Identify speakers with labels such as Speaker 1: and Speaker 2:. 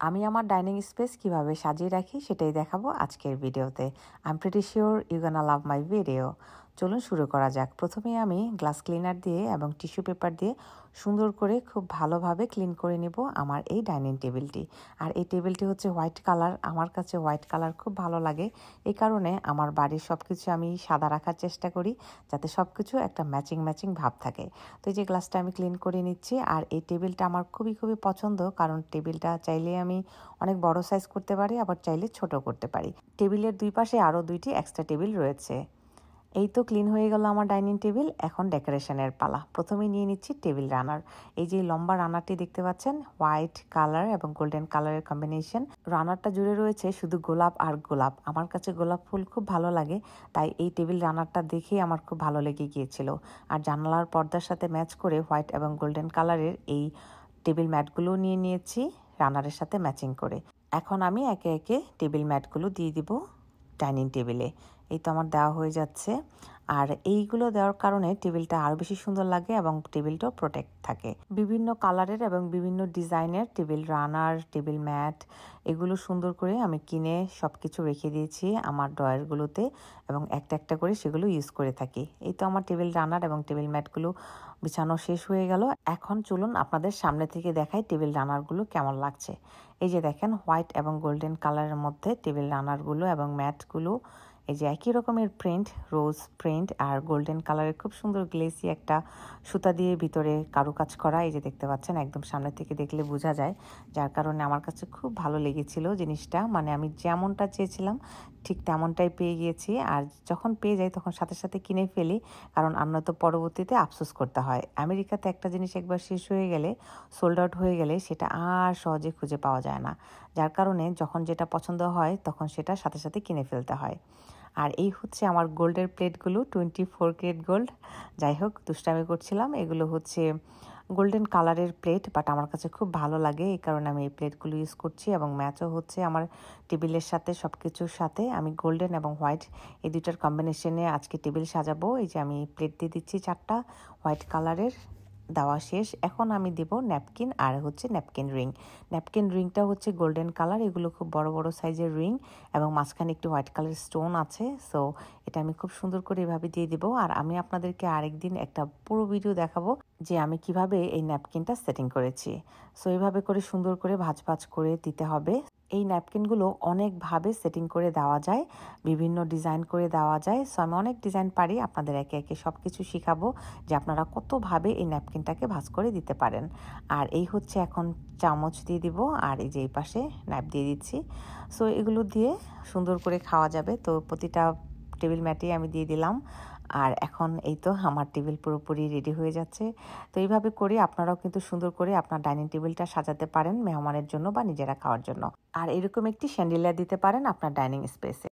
Speaker 1: আমি আমার dining space কিভাবে সাজিয়ে রাখি সেটাই দেখাবো আজকের ভিডিওতে। I am pretty sure you gonna love my video. চলুন শুরু করা যাক। প্রথমে আমি গ্লাস ক্লিনার দিয়ে এবং টিস্যু পেপার দিয়ে সুন্দর করে খুব ভালোভাবে ক্লিন করে নিব আমার এই ডাইনিং টেবিলটি। আর এই টেবিলটি হচ্ছে হোয়াইট কালার। আমার কাছে হোয়াইট কালার খুব ভালো লাগে, এই কারণে আমার বাড়ির সব কিছু আমি সাদা রাখার চেষ্টা করি, যাতে সব কিছু একটা ম্যাচিং ভাব থাকে। তো এই যে গ্লাসটা আমি ক্লিন করে নিচ্ছি। আর এই টেবিলটা আমার খুবই পছন্দ, কারণ টেবিলটা চাইলে আমি অনেক বড় সাইজ করতে পারি, আবার চাইলে ছোট করতে পারি। টেবিলের দুই পাশে আরও দুইটি এক্সট্রা টেবিল রয়েছে। এই তো ক্লিন হয়ে গেল আমার ডাইনিং টেবিল। এখন ডেকোরেশনের পালা। প্রথমে নিয়ে নিচ্ছি টেবিল রানার। এই যে লম্বা রানারটি দেখতে পাচ্ছেন, হোয়াইট কালার এবং গোল্ডেন কালারের কম্বিনেশন। রানারটা জুড়ে রয়েছে শুধু গোলাপ আর গোলাপ। আমার কাছে গোলাপ ফুল খুব ভালো লাগে, তাই এই টেবিল রানারটা দেখেই আমার খুব ভালো লেগে গিয়েছিল। আর জানালার পর্দার সাথে ম্যাচ করে হোয়াইট এবং গোল্ডেন কালারের এই টেবিল ম্যাটগুলো নিয়ে নিয়েছি রানারের সাথে ম্যাচিং করে। এখন আমি একে একে টেবিল ম্যাটগুলো দিয়ে দিব ডাইনিং টেবিলে। এই তো আমার দেওয়া হয়ে যাচ্ছে। আর এইগুলো দেওয়ার কারণে টেবিলটা আরও বেশি সুন্দর লাগে এবং টেবিলটাও প্রোটেক্ট থাকে। বিভিন্ন কালারের এবং বিভিন্ন ডিজাইনের টেবিল রানার, টেবিল ম্যাট, এগুলো সুন্দর করে আমি কিনে সব কিছু রেখে দিয়েছি আমার ড্রয়ারগুলোতে, এবং একটা করে সেগুলো ইউজ করে থাকি। এই তো আমার টেবিল রানার এবং টেবিল ম্যাটগুলো বিছানো শেষ হয়ে গেল। এখন চলুন আপনাদের সামনে থেকে দেখাই টেবিল রানারগুলো কেমন লাগছে। এই যে দেখেন, হোয়াইট এবং গোল্ডেন কালারের মধ্যে টেবিল রানারগুলো এবং ম্যাটগুলো এই যে একই রকমের প্রিন্ট, রোজ প্রিন্ট আর গোল্ডেন কালারের খুব সুন্দর গ্লেসি একটা সুতা দিয়ে ভিতরে কারুকাজ করা। এই যে দেখতে পাচ্ছেন, একদম সামনে থেকে দেখলে বোঝা যায়, যার কারণে আমার কাছে খুব ভালো লেগেছিল জিনিসটা। মানে আমি যেমনটা চেয়েছিলাম ঠিক তেমনটাই পেয়ে গিয়েছি। আর যখন পেয়ে যাই তখন সাথে কিনে ফেলি, কারণ আমরা তো পরবর্তীতে আফসোস করতে হয়। আমেরিকাতে একটা জিনিস একবার শেষ হয়ে গেলে, সোল্ড আউট হয়ে গেলে, সেটা আর সহজে খুঁজে পাওয়া যায় না। যার কারণে যখন যেটা পছন্দ হয় তখন সেটা সাথে কিনে ফেলতে হয়। আর এই হচ্ছে আমার গোল্ডের প্লেটগুলো, 24 ক্যারেট গোল্ড। যাই হোক, দুষ্টামি করছিলাম। এগুলো হচ্ছে গোল্ডেন কালারের প্লেট, বাট আমার কাছে খুব ভালো লাগে, এই কারণে আমি এই প্লেটগুলো ইউজ করছি। এবং ম্যাচও হচ্ছে আমার টেবিলের সাথে, সব কিছুর সাথে। আমি গোল্ডেন এবং হোয়াইট এই দুইটার কম্বিনেশনে আজকে টেবিল সাজাবো। এই যে আমি প্লেট দিয়ে দিচ্ছি 4টা হোয়াইট কালারের। দেওয়া শেষ। এখন আমি দেব ন্যাপকিন, আর হচ্ছে ন্যাপকিন রিং। ন্যাপকিন রিংটা হচ্ছে গোল্ডেন কালার। এগুলো খুব বড় সাইজের রিং, এবং মাঝখানে একটি হোয়াইট কালার স্টোন আছে। সো এটা আমি খুব সুন্দর করে এভাবে দিয়ে দিব। আর আমি আপনাদেরকে আরেকদিন একটা পুরো ভিডিও দেখাবো যে আমি কিভাবে এই ন্যাপকিনটা সেটিং করেছি। সো এইভাবে করে সুন্দর করে ভাঁজ করে দিতে হবে। এই ন্যাপকিনগুলো অনেকভাবে সেটিং করে দেওয়া যায়, বিভিন্ন ডিজাইন করে দেওয়া যায়। সো আমি অনেক ডিজাইন পারি, আপনাদের একে একে সব কিছু শিখাবো যে আপনারা কতভাবে এই ন্যাপকিনটাকে ভাঁজ করে দিতে পারেন। আর এই হচ্ছে এখন চামচ দিয়ে দিব, আর এই যে এই পাশে ন্যাপ দিয়ে দিচ্ছি। সো এগুলো দিয়ে সুন্দর করে খাওয়া যাবে। তো প্রতিটা টেবিল ম্যাটেই আমি দিয়ে দিলাম। আর এখন এই তো আমার টেবিল পুরোপুরি রেডি হয়ে যাচ্ছে। তো এইভাবে করে আপনারাও কিন্তু সুন্দর করে আপনার ডাইনিং টেবিলটা সাজাতে পারেন মেহমানের জন্য বা নিজেরা খাওয়ার জন্য। আর এরকম একটি শ্যান্ডিলিয়ার দিতে পারেন আপনার ডাইনিং স্পেসে।